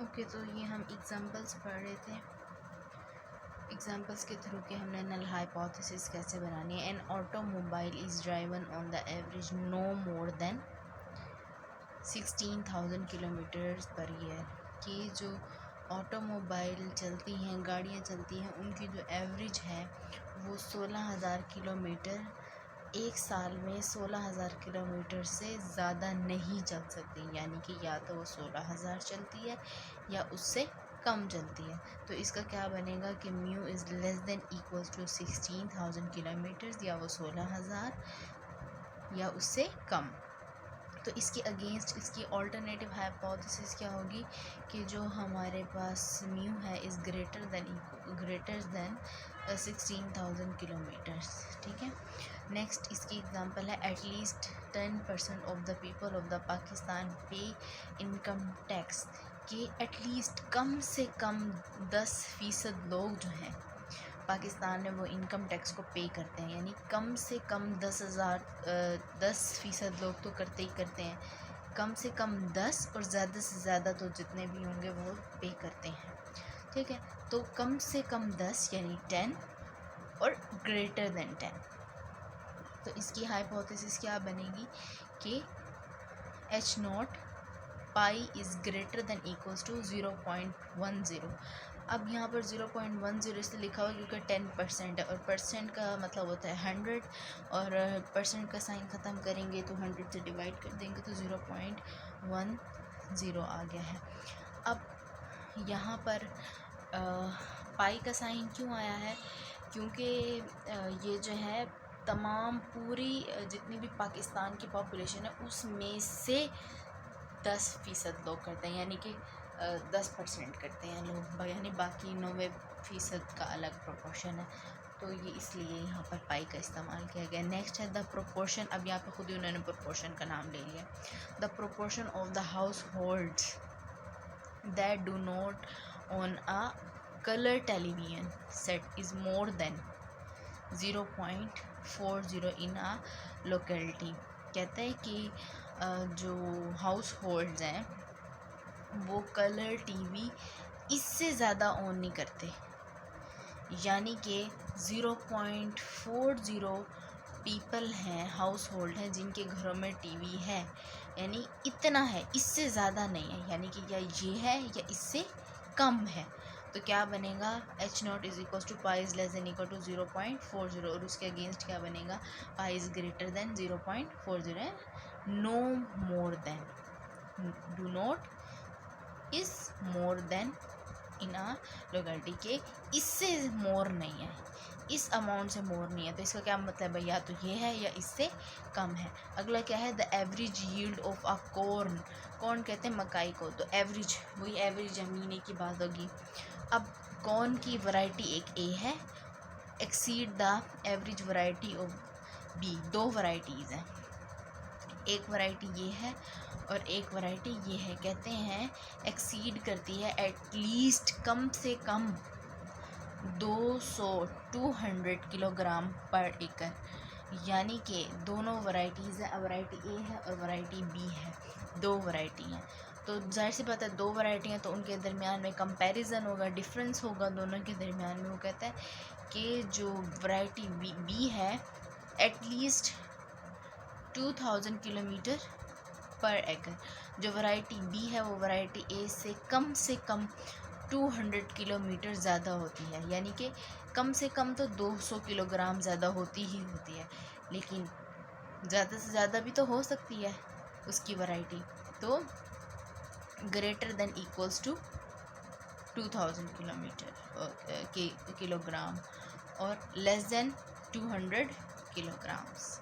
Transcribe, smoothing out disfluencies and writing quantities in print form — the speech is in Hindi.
ओके, तो ये हम एग्जांपल्स पढ़ रहे थे। एग्जांपल्स के थ्रू के हमने नल हाइपोथेसिस कैसे बनानी है। An automobile is driven on the average no more than 16,000 kilometres per year. कि जो ऑटोमोबाइल चलती हैं, गाड़ियाँ चलती हैं, उनकी जो एवरेज है वो 16,000 किलोमीटर एक साल में 16,000 किलोमीटर से ज़्यादा नहीं चल सकती, यानी कि या तो वो 16,000 चलती है या उससे कम चलती है। तो इसका क्या बनेगा कि mu is less than equals to 16,000 kilometres, या वो 16,000 या उससे कम। तो इसके अगेंस्ट इसकी ऑल्टरनेटिव हाइपोथेसिस क्या होगी कि जो हमारे पास म्यू है इज़ ग्रेटर देन 16,000 किलोमीटर्स। ठीक है। नेक्स्ट इसकी एग्जांपल है at least 10% of the people of the Pakistan पे इनकम टैक्स। कि एटलीस्ट कम से कम 10% लोग जो हैं पाकिस्तान में वो इनकम टैक्स को पे करते हैं, यानी कम से कम 10% लोग तो करते ही करते हैं। कम से कम 10 और ज़्यादा से ज़्यादा तो जितने भी होंगे वो पे करते हैं। ठीक है। तो कम से कम 10 यानी 10 और ग्रेटर देन 10। तो इसकी हाइपोथेसिस क्या बनेगी कि H0 pi is greater than equals to 0.10। अब यहाँ पर 0.10 इसलिए लिखा हुआ क्योंकि 10% है, और परसेंट का मतलब होता है 100, और परसेंट का साइन ख़त्म करेंगे तो 100 से डिवाइड कर देंगे तो 0.10 आ गया है। अब यहाँ पर पाई का साइन क्यों आया है? क्योंकि ये जो है तमाम पूरी जितनी भी पाकिस्तान की पॉपुलेशन है उसमें से 10% लोग करते हैं, यानी कि 10% करते हैं लोग, यानी बाकी 90% का अलग प्रोपोर्शन है। तो ये इसलिए यहाँ पर पाई का इस्तेमाल किया गया। नेक्स्ट है द प्रोपोर्शन। अब यहाँ पर खुद ही उन्होंने प्रोपोर्शन का नाम ले लिया। The proportion of the households that do not on a colour television set is more than 0.40 in a locality. कहते हैं कि जो हाउस होल्ड्स हैं वो कलर टीवी इससे ज़्यादा ऑन नहीं करते, यानी कि 0.40 पीपल हैं, हाउस होल्ड हैं जिनके घरों में टीवी है, यानी इतना है, इससे ज़्यादा नहीं है, यानी कि या ये है या इससे कम है। तो क्या बनेगा H0 is equal to pi is less than equal to 0.40, और उसके अगेंस्ट क्या बनेगा pi is greater than 0.40। No more than, do not is more than in a locality के इससे मोर नहीं है, इस अमाउंट से मोर नहीं है। तो इसका क्या मतलब है, या तो ये है या इससे कम है। अगला क्या है the average yield of a corn. Corn कहते हैं मकाई को, तो एवरेज वही एवरेज महीने की बात होगी। अब कॉर्न की वैरायटी एक ए है, exceed the average variety of B. दो वैरायटीज़ हैं, एक वैरायटी ये है और एक वैरायटी ये है। कहते हैं एक्सीड करती है एटलीस्ट कम से कम 200 किलोग्राम पर एकड़, यानी कि दोनों वैरायटीज़ है। वैरायटी ए है और वैरायटी बी है, दो वैरायटी हैं। तो जाहिर सी बात है दो वैरायटी हैं तो उनके दरमियान में कंपैरिजन होगा, डिफरेंस होगा दोनों के दरमियान में। वो कहता है कि जो वैरायटी बी है एटलीस्ट 2000 किलोमीटर पर एकड़, जो वैरायटी बी है वो वैरायटी ए से कम 200 किलोमीटर ज़्यादा होती है, यानी कि कम से कम तो 200 किलोग्राम ज़्यादा होती ही होती है, लेकिन ज़्यादा से ज़्यादा भी तो हो सकती है उसकी वैरायटी। तो greater than equals to 2000 kilogram और लेस देन 200 किलोग्राम्स।